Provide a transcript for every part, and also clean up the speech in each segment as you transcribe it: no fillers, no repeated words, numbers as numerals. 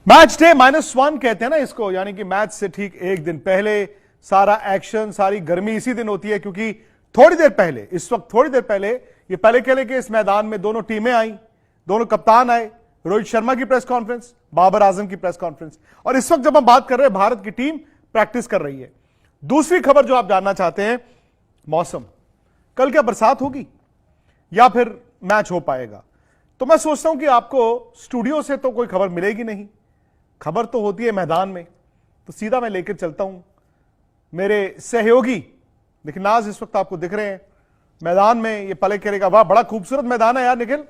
Match day -1 कहते हैं ना इसको, यानी कि मैच से ठीक एक दिन पहले सारा एक्शन, सारी गर्मी इसी दिन होती है, क्योंकि थोड़ी देर पहले, इस वक्त थोड़ी देर पहले ये पहले खेले के इस मैदान में दोनों टीमें आई, दोनों कप्तान आए, रोहित शर्मा की प्रेस कॉन्फ्रेंस, बाबर आजम की प्रेस कॉन्फ्रेंस, और इस वक्त जब हम बात कर रहे हैं भारत की टीम प्रैक्टिस कर रही है। दूसरी खबर जो आप जानना चाहते हैं, मौसम, कल क्या बरसात होगी या फिर मैच हो पाएगा? तो मैं सोचता हूं कि आपको स्टूडियो से तो कोई खबर मिलेगी नहीं, खबर तो होती है मैदान में। तो सीधा मैं लेकर चलता हूं मेरे सहयोगी निखिल नाज, इस वक्त आपको दिख रहे हैं मैदान में, ये पले खेलेगा। वाह, बड़ा खूबसूरत मैदान है यार निखिल।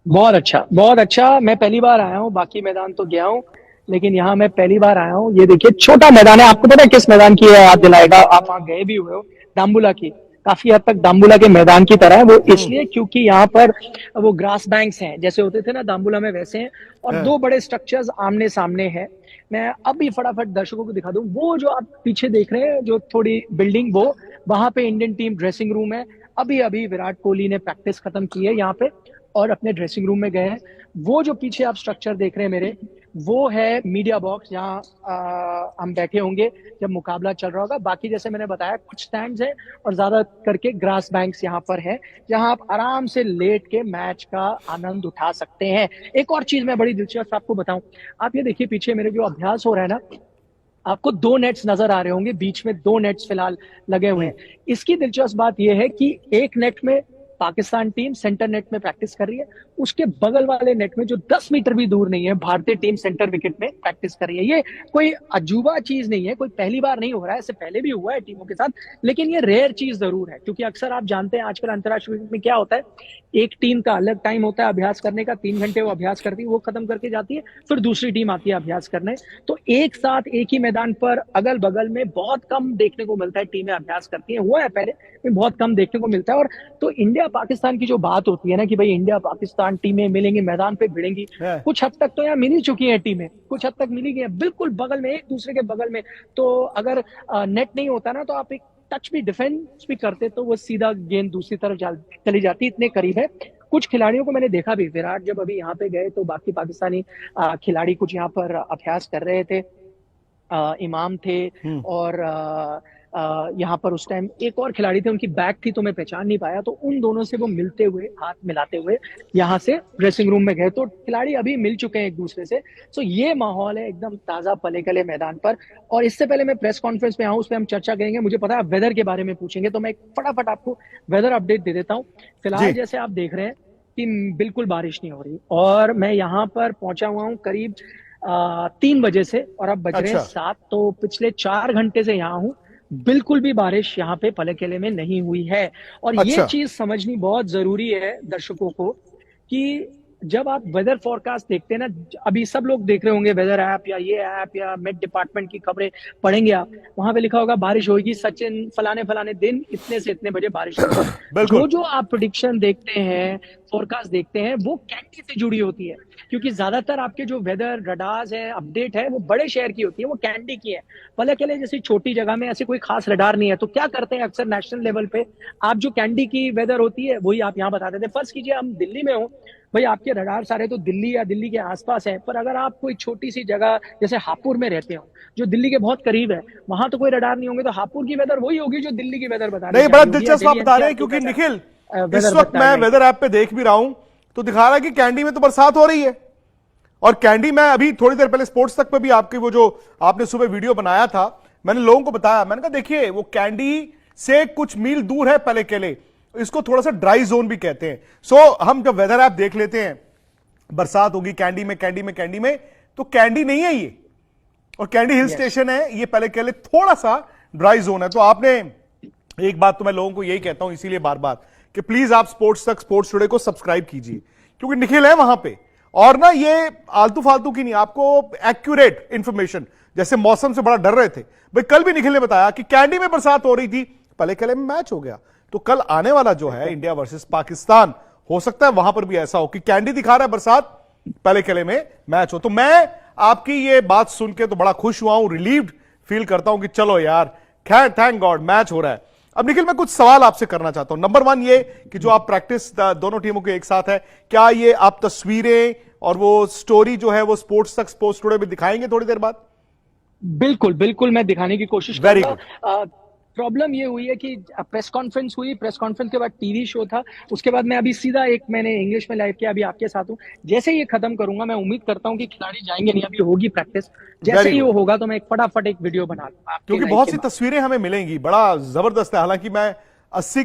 बहुत अच्छा, बहुत अच्छा। मैं पहली बार आया हूँ, बाकी मैदान तो गया हूँ, लेकिन यहाँ मैं पहली बार आया हूँ। ये देखिए, छोटा मैदान है। आपको पता है किस मैदान की याद दिलाएगा? आप वहां गए भी हुए हो, डाम्बुला की। काफी हद तक डाम्बुला के मैदान की तरह है वो, इसलिए क्योंकि यहाँ पर वो ग्रास बैंक्स हैं, जैसे होते थे ना डाम्बुला में, वैसे हैं। और दो बड़े स्ट्रक्चर्स आमने सामने हैं। मैं अभी फटाफट दर्शकों को दिखा दूं, वो जो आप पीछे देख रहे हैं, जो थोड़ी बिल्डिंग, वो वहां पे इंडियन टीम ड्रेसिंग रूम है। अभी अभी विराट कोहली ने प्रैक्टिस खत्म की है यहाँ पे और अपने ड्रेसिंग रूम में गए हैं। वो जो पीछे आप स्ट्रक्चर देख रहे हैं मेरे, वो है मीडिया बॉक्स, जहाँ हम बैठे होंगे जब मुकाबला चल रहा होगा। बाकी जैसे मैंने बताया, कुछ स्टैंड्स हैं और ज्यादा करके ग्रास बैंक्स यहाँ पर है, जहाँ आप आराम से लेट के मैच का आनंद उठा सकते हैं। एक और चीज मैं बड़ी दिलचस्प आपको बताऊं, आप ये देखिए पीछे मेरे जो अभ्यास हो रहा है ना, आपको दो नेट्स नजर आ रहे होंगे, बीच में दो नेट्स फिलहाल लगे हुए हैं। इसकी दिलचस्प बात यह है कि एक नेट में पाकिस्तान टीम सेंटर नेट में प्रैक्टिस कर रही है, उसके बगल वाले नेट में जो 10 मीटर भी दूर नहीं है, भारतीय टीम सेंटर विकेट में प्रैक्टिस कर रही है। ये कोई अजूबा चीज नहीं है, कोई पहली बार नहीं हो रहा है, इससे पहले भी हुआ है टीमों के साथ, लेकिन ये रेयर चीज जरूर है। क्योंकि अक्सर आप जानते हैं आजकल अंतर्राष्ट्रीय क्रिकेट में क्या होता है, एक टीम का अलग टाइम होता है अभ्यास करने का, 3 घंटे वो अभ्यास करती है, वो खत्म करके जाती है, फिर दूसरी टीम आती है अभ्यास करने। तो एक साथ एक ही मैदान पर अगल बगल में बहुत कम देखने को मिलता है, टीमें अभ्यास करती हैं। हुआ है पहले, लेकिन बहुत कम देखने को मिलता है। और तो इंडिया पाकिस्तान की जो बात होती है ना कि भाई इंडिया पाकिस्तान टीमें मिलेंगी, मैदान पे भिड़ेंगी, कुछ हद तक तो यहाँ मिल ही चुकी है टीमें, कुछ हद तक मिली गई है, बिल्कुल बगल में, एक दूसरे के बगल में। तो अगर नेट नहीं होता ना, तो आप एक टच भी, डिफेंस भी करते तो वो सीधा गेंद दूसरी तरफ चली जाती, इतने करीब है। कुछ खिलाड़ियों को मैंने देखा भी, विराट जब अभी यहाँ पे गए तो बाकी पाकिस्तानी खिलाड़ी कुछ यहाँ पर अभ्यास कर रहे थे। इमाम थे और यहाँ पर उस टाइम एक और खिलाड़ी थे, उनकी बैक थी तो मैं पहचान नहीं पाया। तो उन दोनों से वो मिलते हुए, हाथ मिलाते हुए यहाँ से ड्रेसिंग रूम में गए। तो खिलाड़ी अभी मिल चुके हैं एक दूसरे से। सो ये माहौल है एकदम ताजा पले गले मैदान पर। और इससे पहले मैं प्रेस कॉन्फ्रेंस में आऊँ, उस पर हम चर्चा करेंगे। मुझे पता है वेदर के बारे में पूछेंगे, तो मैं फटाफट आपको वेदर अपडेट दे देता हूँ। फिलहाल जैसे आप देख रहे हैं कि बिल्कुल बारिश नहीं हो रही, और मैं यहाँ पर पहुंचा हुआ हूँ करीब 3 बजे से, और अब बज रहे हैं 7। तो पिछले 4 घंटे से यहाँ हूँ, बिल्कुल भी बारिश यहाँ पे पलेकेले में नहीं हुई है। और ये चीज समझनी बहुत जरूरी है दर्शकों को कि जब आप वेदर फोरकास्ट देखते हैं ना, अभी सब लोग देख रहे होंगे वेदर ऐप या ये ऐप या मेट डिपार्टमेंट की खबरें पढ़ेंगे आप, वहां पे लिखा होगा बारिश होगी, सचिन फलाने फलाने दिन इतने से इतने बजे बारिश होगी। जो जो आप प्रेडिक्शन देखते हैं, फोरकास्ट देखते हैं, वो कैंडी से जुड़ी होती है। क्योंकि ज्यादातर आपके जो वेदर रडार्स है, अपडेट है, वो बड़े शहर की होती है, वो कैंडी की है। पलेकेले जैसी छोटी जगह में ऐसी कोई खास रडार नहीं है। तो क्या करते हैं अक्सर नेशनल लेवल पे, आप जो कैंडी की वेदर होती है वही आप यहाँ बता देते हैं। फर्ज कीजिए हम दिल्ली में हो, भाई आपके रडार सारे तो दिल्ली या दिल्ली के आसपास है, पर अगर आप कोई छोटी सी जगह जैसे हापुड़ में रहते हो, जो दिल्ली के बहुत करीब है, वहां तो कोई रडार नहीं होंगे, तो हापुड़ की वेदर वही होगी जो दिल्ली की वेदर बता रही है। नहीं, बड़ा दिलचस्प आप बता रहे हैं, क्योंकि निखिल इस वक्त मैं वेदर ऐप पे देख भी रहा हूं, तो दिखा रहा है कि कैंडी में तो बरसात हो रही है। और कैंडी, मैं अभी थोड़ी देर पहले स्पोर्ट्स तक पे भी आपकी वो जो आपने सुबह वीडियो बनाया था, मैंने लोगों को बताया, मैंने कहा देखिए वो कैंडी से कुछ मील दूर है पलेकेले, इसको थोड़ा सा ड्राई जोन भी कहते हैं। सो हम जब वेदर ऐप देख लेते हैं बरसात होगी कैंडी में, कैंडी में, कैंडी में, तो कैंडी नहीं है ये, और कैंडी हिल स्टेशन है, ये पलेकेले थोड़ा सा ड्राई जोन है। तो आपने एक बात तो मैं लोगों को यही कहता हूं इसीलिए बार बार कि प्लीज आप स्पोर्ट्स तक, स्पोर्ट्स टुडे को सब्सक्राइब कीजिए, क्योंकि निखिल है वहां पे, और ना ये आलतू फालतू की नहीं, आपको एक्यूरेट इंफॉर्मेशन। जैसे मौसम से बड़ा डर रहे थे भाई, कल भी निखिल ने बताया कि कैंडी में बरसात हो रही थी, पलेकेले में मैच हो गया। तो कल आने वाला जो है इंडिया वर्सेस पाकिस्तान, हो सकता है वहां पर भी ऐसा हो कि कैंडी दिखा रहा है बरसात, पलेकेले में मैच हो। तो मैं आपकी ये बात सुन के तो बड़ा खुश हुआ हूं, रिलीव्ड फील करता हूं कि चलो यार, खैर थैंक गॉड मैच हो रहा है। अब निखिल, मैं कुछ सवाल आपसे करना चाहता हूं। नंबर 1 ये कि जो आप प्रैक्टिस दोनों टीमों के एक साथ है, क्या ये आप तस्वीरें और वो स्टोरी जो है वो स्पोर्ट्स तक, स्पोर्ट्स टुडे में दिखाएंगे थोड़ी देर बाद? बिल्कुल बिल्कुल, मैं दिखाने की कोशिश वेरी करूंगा। प्रॉब्लम ये हुई है कि प्रेस कॉन्फ्रेंस हुई, प्रेस कॉन्फ्रेंस के बाद टीवी शो था, उसके बाद मैं अभी सीधा एक मैंने इंग्लिश में लाइव किया, अभी आपके साथ हूँ। जैसे ही ये खत्म करूंगा, मैं उम्मीद करता हूँ कि खिलाड़ी जाएंगे नहीं, अभी होगी प्रैक्टिस। जैसे वेरी ही वो गुड। होगा तो मैं एक फटाफट एक वीडियो बना लूंगा आपके क्योंकि लाइव बहुत के सी बाद। तस्वीरें हमें मिलेंगी, बड़ा जबरदस्त है। हालांकि मैं 80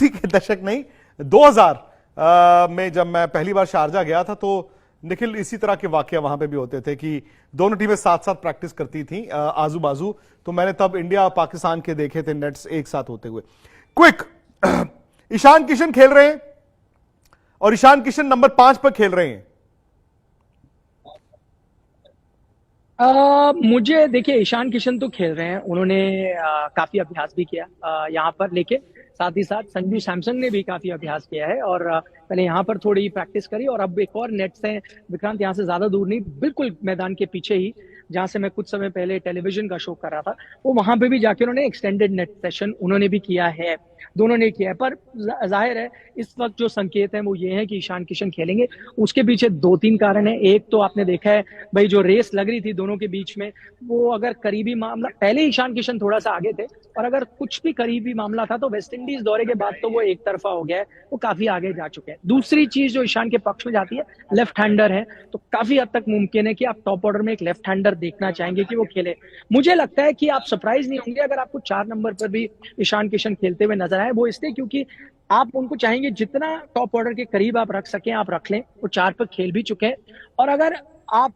के दशक नहीं, 2000 में जब मैं पहली बार शारजा गया था, तो निखिल इसी तरह के वाकया वहां पे भी होते थे कि दोनों टीमें साथ साथ प्रैक्टिस करती थी, आजू बाजू। तो मैंने तब इंडिया और पाकिस्तान के देखे थे नेट्स एक साथ होते हुए। क्विक, ईशान किशन खेल रहे हैं और ईशान किशन नंबर 5 पर खेल रहे हैं। मुझे देखिए, ईशान किशन तो खेल रहे हैं, उन्होंने काफी अभ्यास भी किया यहाँ पर, लेकिन साथ ही साथ संजू सैमसन ने भी काफी अभ्यास किया है और पहले यहाँ पर थोड़ी प्रैक्टिस करी, और अब एक और नेट से विक्रांत, यहाँ से ज्यादा दूर नहीं, बिल्कुल मैदान के पीछे ही, जहां से मैं कुछ समय पहले टेलीविजन का शो कर रहा था, वो वहां पे भी जाके उन्होंने एक्सटेंडेड नेट सेशन उन्होंने भी किया है, दोनों ने किया है। पर जाहिर है इस वक्त जो संकेत है वो ये है कि ईशान किशन खेलेंगे। उसके पीछे दो तीन कारण है। एक तो आपने देखा है भाई, जो रेस लग रही थी दोनों के बीच में, वो अगर करीबी मामला, पहले ईशान किशन थोड़ा सा आगे थे, और अगर कुछ भी करीबी मामला था तो वेस्ट इंडीज दौरे के बाद तो वो एक तरफा हो गया है, वो काफी आगे जा चुके हैं। दूसरी चीज जो ईशान के पक्ष में जाती है, लेफ्ट हैंडर है, तो काफी हद तक मुमकिन है कि आप टॉप ऑर्डर में एक लेफ्ट हैंडर देखना चाहेंगे कि वो खेले। मुझे लगता है कि आप सरप्राइज नहीं होंगे अगर आपको 4 नंबर पर भी ईशान किशन खेलते हुए नजर आए। वो इसलिए क्योंकि आप उनको चाहेंगे जितना टॉप ऑर्डर के करीब आप रख सकें आप रख लें। वो 4 पर खेल भी चुके हैं, और अगर आप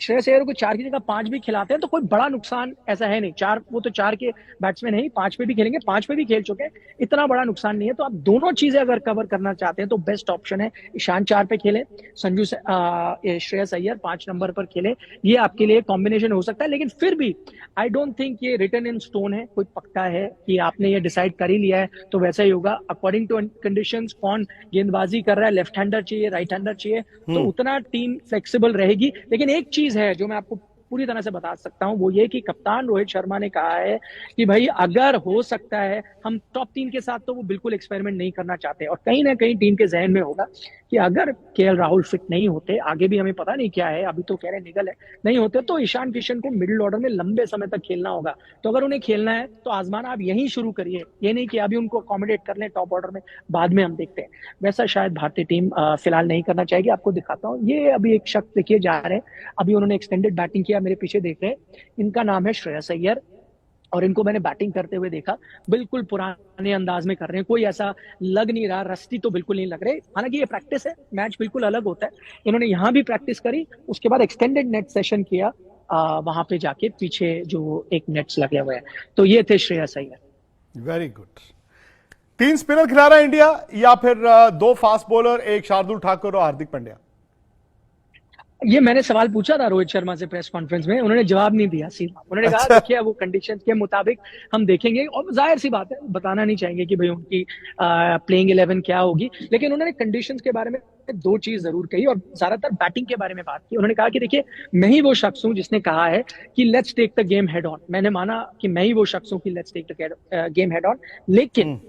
श्रेयस अय्यर को 4 की जगह 5 भी खिलाते हैं तो कोई बड़ा नुकसान ऐसा है नहीं। 4, वो तो 4 के बैट्समैन नहीं, 5 पे भी खेलेंगे, 5 पे भी खेल चुके हैं, इतना बड़ा नुकसान नहीं है। तो आप दोनों चीजें अगर कवर करना चाहते हैं तो बेस्ट ऑप्शन है ईशान 4 पे खेले, श्रेयस अय्यर 5 नंबर पर खेले। ये आपके लिए कॉम्बिनेशन हो सकता है, लेकिन फिर भी आई डोंट थिंक ये रिटन इन स्टोन है, कोई पक्का है कि आपने ये डिसाइड कर ही लिया है तो वैसा ही होगा। अकॉर्डिंग टू कंडीशंस, कौन गेंदबाजी कर रहा है, लेफ्ट हैंडर चाहिए, राइट हैंडर चाहिए, तो उतना टीम फ्लेक्सिबल रहेगी। लेकिन एक चीज है जो मैं आपको पूरी तरह से बता सकता हूं, वो ये कि कप्तान रोहित शर्मा ने कहा है कि भाई अगर हो सकता है, हम टॉप 3 के साथ तो वो बिल्कुल एक्सपेरिमेंट नहीं करना चाहते, और कहीं ना कहीं टीम के जहन में होगा कि अगर केएल राहुल फिट नहीं होते, आगे भी हमें पता नहीं क्या है, अभी तो कह रहे निगल है, नहीं होते, तो ईशान किशन को मिडिल ऑर्डर में लंबे समय तक खेलना होगा। तो अगर उन्हें खेलना है तो आजमाना आप यहीं शुरू करिए, ये नहीं कि अभी उनको अकोमोडेट कर लें टॉप ऑर्डर में, बाद में हम देखते हैं। वैसा शायद भारतीय टीम फिलहाल नहीं करना चाहेगी। आपको दिखाता हूँ, ये अभी एक शख्स देखिए जा रहे हैं, अभी उन्होंने एक्सटेंडेड बैटिंग किया, मेरे पीछे देख रहे हैं, इनका नाम है श्रेयस अय्यर, और इनको मैंने बैटिंग करते हुए देखा, बिल्कुल पुराने अंदाज में कर रहे हैं, कोई ऐसा लग नहीं रहा, रस्ती तो बिल्कुल नहीं लग रहे। हालांकि ये प्रैक्टिस है, मैच बिल्कुल अलग होता है। इन्होंने यहां भी प्रैक्टिस करी, उसके बाद एक्सटेंडेड नेट सेशन किया वहां पे जाके, पीछे जो एक नेट्स लगे हुए हैं। तो ये थे Shreyas Iyer. Very good. 3 spinner खिला रहा है इंडिया, या फिर 2 फास्ट बॉलर, एक शार्दुल ठाकुर और हार्दिक पांड्या? ये मैंने सवाल पूछा था रोहित शर्मा से प्रेस कॉन्फ्रेंस में, उन्होंने जवाब नहीं दिया सीधा। उन्होंने कहा अच्छा। देखिए वो कंडीशंस के मुताबिक हम देखेंगे, और जाहिर सी बात है बताना नहीं चाहेंगे कि भाई उनकी प्लेइंग 11 क्या होगी, लेकिन उन्होंने कंडीशंस के बारे में 2 चीज जरूर कही, और ज्यादातर बैटिंग के बारे में बात की। उन्होंने कहा कि देखिए, मैं ही वो शख्स हूं जिसने कहा है कि let's take the game head on. मैंने माना कि मैं ही वो शख्स हूं कि let's take the game head on, लेकिन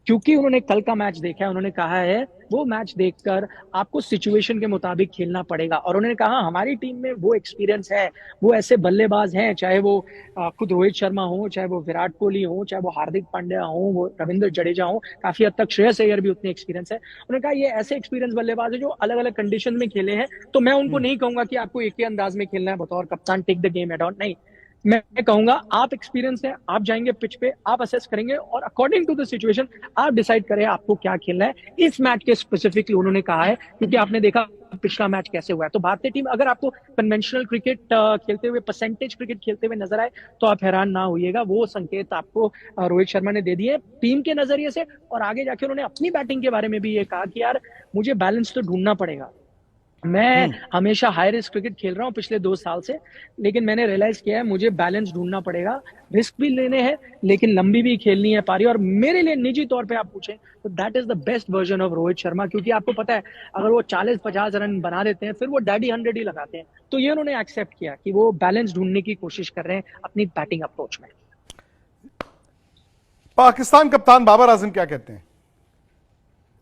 क्योंकि उन्होंने कल का मैच देखा है, उन्होंने कहा है वो मैच देखकर आपको सिचुएशन के मुताबिक खेलना पड़ेगा। और उन्होंने कहा हमारी टीम में वो एक्सपीरियंस है, वो ऐसे बल्लेबाज हैं, चाहे वो खुद रोहित शर्मा हो, चाहे वो विराट कोहली हो, चाहे वो हार्दिक पांड्या हो, वो रविंद्र जडेजा हो, काफी हद तक श्रेयस अय्यर भी उतने एक्सपीरियंस है। उन्होंने कहा ये ऐसे एक्सपीरियंस बल्लेबाज है जो अलग अलग कंडीशन में खेले हैं, तो मैं उनको नहीं कहूंगा कि आपको एक ही अंदाज में खेलना है बतौर कप्तान, take the game head on, नहीं। मैं कहूंगा आप एक्सपीरियंस है, आप जाएंगे पिच पे, आप असेस करेंगे, और अकॉर्डिंग टू द सिचुएशन आप डिसाइड करें आपको क्या खेलना है। इस मैच के स्पेसिफिकली उन्होंने कहा है, क्योंकि आपने देखा पिछला मैच कैसे हुआ है। तो भारतीय टीम अगर आपको कन्वेंशनल क्रिकेट खेलते हुए, परसेंटेज क्रिकेट खेलते हुए नजर आए तो आप हैरान ना होइएगा। वो संकेत आपको रोहित शर्मा ने दे दिए टीम के नजरिए से, और आगे जाके उन्होंने अपनी बैटिंग के बारे में भी ये कहा कि यार मुझे बैलेंस तो ढूंढना पड़ेगा। मैं हमेशा हाई रिस्क क्रिकेट खेल रहा हूँ पिछले 2 साल से, लेकिन मैंने रियलाइज किया है मुझे बैलेंस ढूंढना पड़ेगा, रिस्क भी लेने हैं लेकिन लंबी भी खेलनी है पारी। और मेरे लिए निजी तौर पे आप पूछें तो that is the best version of Rohit Sharma, क्योंकि आपको पता है अगर वो 40-50 रन बना देते हैं फिर वो डैडी 100 ही लगाते हैं। तो ये उन्होंने एक्सेप्ट किया कि वो बैलेंस ढूंढने की कोशिश कर रहे हैं अपनी बैटिंग अप्रोच में। पाकिस्तान कप्तान बाबर आजम क्या कहते हैं?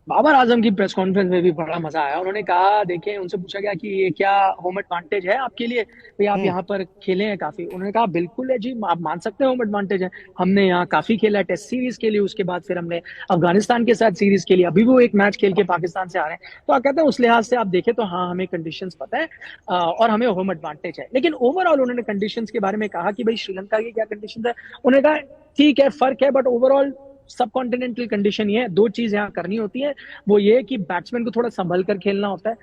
बाबर आजम की प्रेस कॉन्फ्रेंस में भी बड़ा मजा आया। उन्होंने कहा, देखें, उनसे पूछा गया कि ये क्या होम एडवांटेज है आपके लिए, भाई आप यहाँ पर खेले हैं काफी। उन्होंने कहा बिल्कुल है जी, आप मान सकते हैं होम एडवांटेज है, हमने यहाँ काफी खेला है, टेस्ट सीरीज के लिए, उसके बाद फिर हमने अफगानिस्तान के साथ सीरीज के लिए, अभी वो एक मैच खेल के पाकिस्तान से आ रहे हैं। तो आप कहते हैं उस लिहाज से आप देखें तो हाँ, हमें कंडीशंस पता है और हमें होम एडवांटेज है। लेकिन ओवरऑल उन्होंने कंडीशंस के बारे में कहा कि भाई श्रीलंका की क्या कंडीशन है। उन्होंने कहा ठीक है, फर्क है, बट ओवरऑल सब कॉन्टिनेंटल कंडीशन ये है, दो चीज यहाँ करनी होती है। वो ये है कि बैट्समैन को थोड़ा संभल कर खेलना होता है,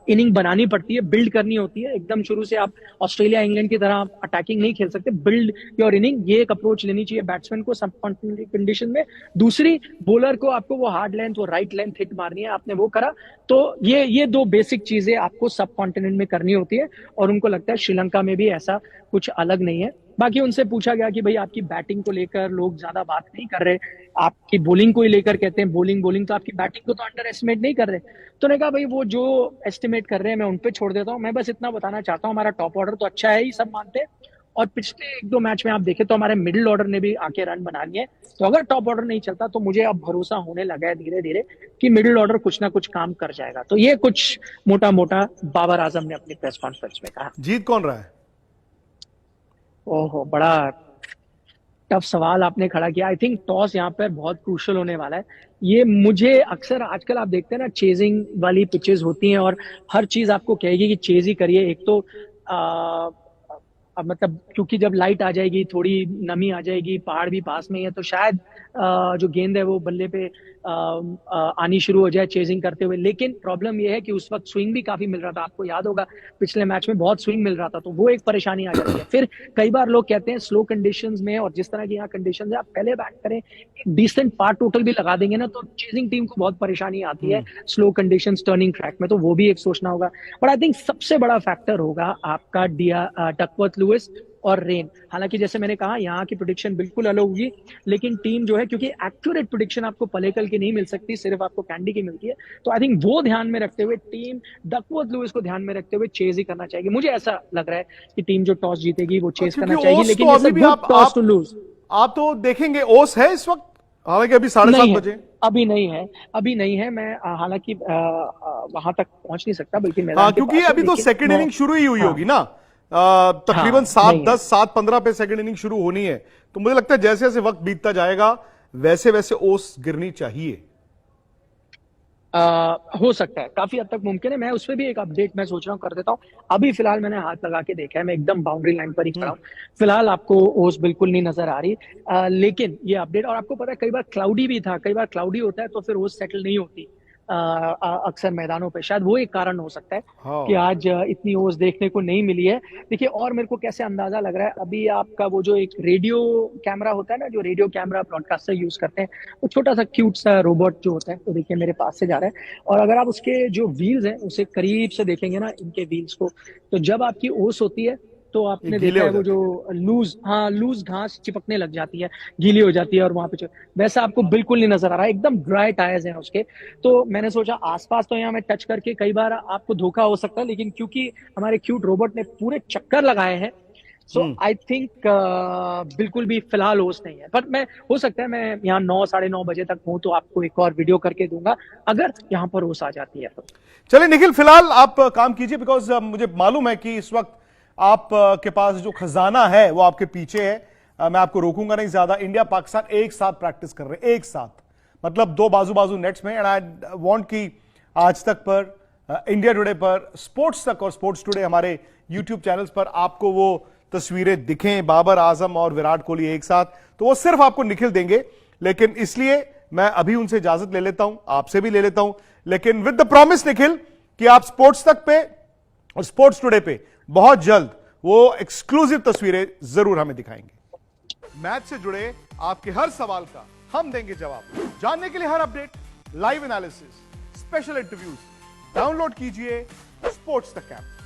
इनिंग बनानी पड़ती है, बिल्ड करनी होती है। एकदम शुरू से आप ऑस्ट्रेलिया इंग्लैंड की तरह अटैकिंग नहीं खेल सकते, बिल्ड योर इनिंग, ये एक अप्रोच लेनी चाहिए बैट्समैन को सब कॉन्टिनेंटल कंडीशन में। दूसरी, बॉलर को आपको वो हार्ड लेंथ, वो राइट लेंथ हिट मारनी है, आपने वो करा। तो ये दो बेसिक चीजें आपको सब कॉन्टिनेंट में करनी होती है, और उनको लगता है श्रीलंका में भी ऐसा कुछ अलग नहीं है। बाकी उनसे पूछा गया कि भाई आपकी बैटिंग को लेकर लोग ज्यादा बात नहीं कर रहे, आपकी बॉलिंग को ही लेकर कहते हैं बॉलिंग, तो आपकी बैटिंग को तो अंडर एस्टिमेट नहीं कर रहे। तो ने कहा भाई वो जो एस्टिमेट कर रहे हैं मैं उन पे छोड़ देता हूँ, मैं बस इतना बताना चाहता हूँ हमारा टॉप ऑर्डर तो अच्छा है ही, सब मानते हैं। और पिछले एक दो मैच में आप देखें तो हमारे मिडिल ऑर्डर ने भी आके रन बना लिए। तो अगर टॉप ऑर्डर नहीं चलता तो मुझे अब भरोसा होने लगा है धीरे धीरे कि मिडिल ऑर्डर कुछ ना कुछ काम कर जाएगा। तो ये कुछ मोटा मोटा बाबर आजम ने अपनी प्रेस कॉन्फ्रेंस में कहा। जीत कौन रहा है? ओहो, बड़ा टफ सवाल आपने खड़ा किया। आई थिंक टॉस यहाँ पर बहुत क्रूशल होने वाला है। ये मुझे अक्सर आजकल आप देखते हैं ना, चेजिंग वाली पिचेस होती हैं और हर चीज आपको कहेगी कि चेज ही करिए। एक तो अब मतलब क्योंकि जब लाइट आ जाएगी, थोड़ी नमी आ जाएगी, पहाड़ भी पास में ही है, तो शायद जो गेंद है वो बल्ले पे आनी शुरू हो जाए चेजिंग करते हुए। लेकिन प्रॉब्लम ये है कि उस वक्त स्विंग भी काफी मिल रहा था, आपको याद होगा पिछले मैच में बहुत स्विंग मिल रहा था, तो वो एक परेशानी आ जाती है। फिर कई बार लोग कहते हैं स्लो कंडीशंस में, और जिस तरह की यहाँ कंडीशंस है, आप पहले बैट करें, डिसेंट पार टोटल भी लगा देंगे ना, तो चेजिंग टीम को बहुत परेशानी आती है स्लो कंडीशंस टर्निंग ट्रैक में, तो वो भी एक सोचना होगा। बट आई थिंक सबसे बड़ा फैक्टर होगा आपका डकवर्थ लुइस और रेन। हालांकि जैसे मैंने कहा यहाँ की प्रेडिक्शन बिल्कुल अलग होगी, लेकिन टीम जो है, क्योंकि एक्यूरेट प्रेडिक्शन आपको पलेकल की नहीं मिल सकती, सिर्फ आपको कैंडी की मिलती है, तो आई थिंक वो ध्यान में रखते हुए टीम डकवर्थ लुइस को ध्यान में रखते हुए चेज ही करना चाहेगी। मुझे ऐसा लग रहा है कि टीम जो टॉस जीतेगी वो चेज करना चाहेगी, लेकिन अभी भी टॉस टू लूज आप तो देखेंगे। ओस है इस वक्त, हालांकि अभी 7:30 बजे अभी नहीं है। मैं हालांकि वहां तक पहुंच नहीं सकता, बल्कि मैदान के क्योंकि पास अभी तो सेकंड इनिंग शुरू ही हुई होगी ना, तकरीबन 7:10 7:15 पे सेकंड इनिंग शुरू होनी है। तो मुझे लगता है जैसे जैसे वक्त बीतता जाएगा वैसे वैसे ओस गिरनी चाहिए। हो सकता है, काफी हद तक मुमकिन है। मैं उसमें भी एक अपडेट मैं सोच रहा हूँ कर देता हूँ। अभी फिलहाल मैंने हाथ लगा के देखा है, मैं एकदम बाउंड्री लाइन पर ही खड़ा हूँ, फिलहाल आपको ओस बिल्कुल नहीं नजर आ रही। लेकिन ये अपडेट, और आपको पता है कई बार क्लाउडी भी था, कई बार क्लाउडी होता है तो फिर ओस सेटल नहीं होती अक्सर मैदानों पे, शायद वो एक कारण हो सकता है कि आज इतनी ओस देखने को नहीं मिली है। देखिए, और मेरे को कैसे अंदाजा लग रहा है, अभी आपका वो जो एक रेडियो कैमरा होता है ना, जो रेडियो कैमरा ब्रॉडकास्टर यूज करते हैं, वो छोटा सा क्यूट सा रोबोट जो होता है, तो देखिए मेरे पास से जा रहा है, और अगर आप उसके जो व्हील्स हैं उसे करीब से देखेंगे ना, इनके व्हील्स को, तो जब आपकी ओस होती है तो आपने देखा है वो जो लूज घास चिपकने लग जाती है, गीली हो जाती है, और वहां पे वैसा आपको बिल्कुल नहीं नजर आ रहा है, एकदम ड्राई टायर्स हैं उसके। तो मैंने सोचा आसपास तो यहाँ मैं टच करके कई बार आपको धोखा हो सकता है, लेकिन क्योंकि हमारे क्यूट रोबोट ने पूरे चक्कर लगाए हैं, सो आई थिंक बिल्कुल भी फिलहाल होश नहीं है। पर मैं, हो सकता है मैं यहाँ 9 साढ़े 9 बजे तक हूँ तो आपको एक और वीडियो करके दूंगा अगर यहाँ पर होश आ जाती है तो। चलिए निखिल, फिलहाल आप काम कीजिए, बिकॉज मुझे मालूम है कि इस वक्त आप के पास जो खजाना है वो आपके पीछे है। मैं आपको रोकूंगा नहीं ज्यादा। इंडिया पाकिस्तान एक साथ प्रैक्टिस कर रहे हैं, एक साथ, मतलब दो बाजू बाजू नेट्स में। एंड आई वांट कि आज तक पर, इंडिया टुडे पर, स्पोर्ट्स तक और स्पोर्ट्स टुडे हमारे यूट्यूब चैनल्स पर आपको वो तस्वीरें दिखें बाबर आजम और विराट कोहली एक साथ, तो वो सिर्फ आपको निखिल देंगे। लेकिन इसलिए मैं अभी उनसे इजाजत ले लेता हूं, आपसे भी ले लेता हूं, लेकिन विद द प्रॉमिस निखिल कि आप स्पोर्ट्स तक पे और स्पोर्ट्स टुडे पे बहुत जल्द वो एक्सक्लूसिव तस्वीरें जरूर हमें दिखाएंगे। मैच से जुड़े आपके हर सवाल का हम देंगे जवाब। जानने के लिए हर update, live analysis, special interviews, download कीजिए स्पोर्ट्स तक ऐप।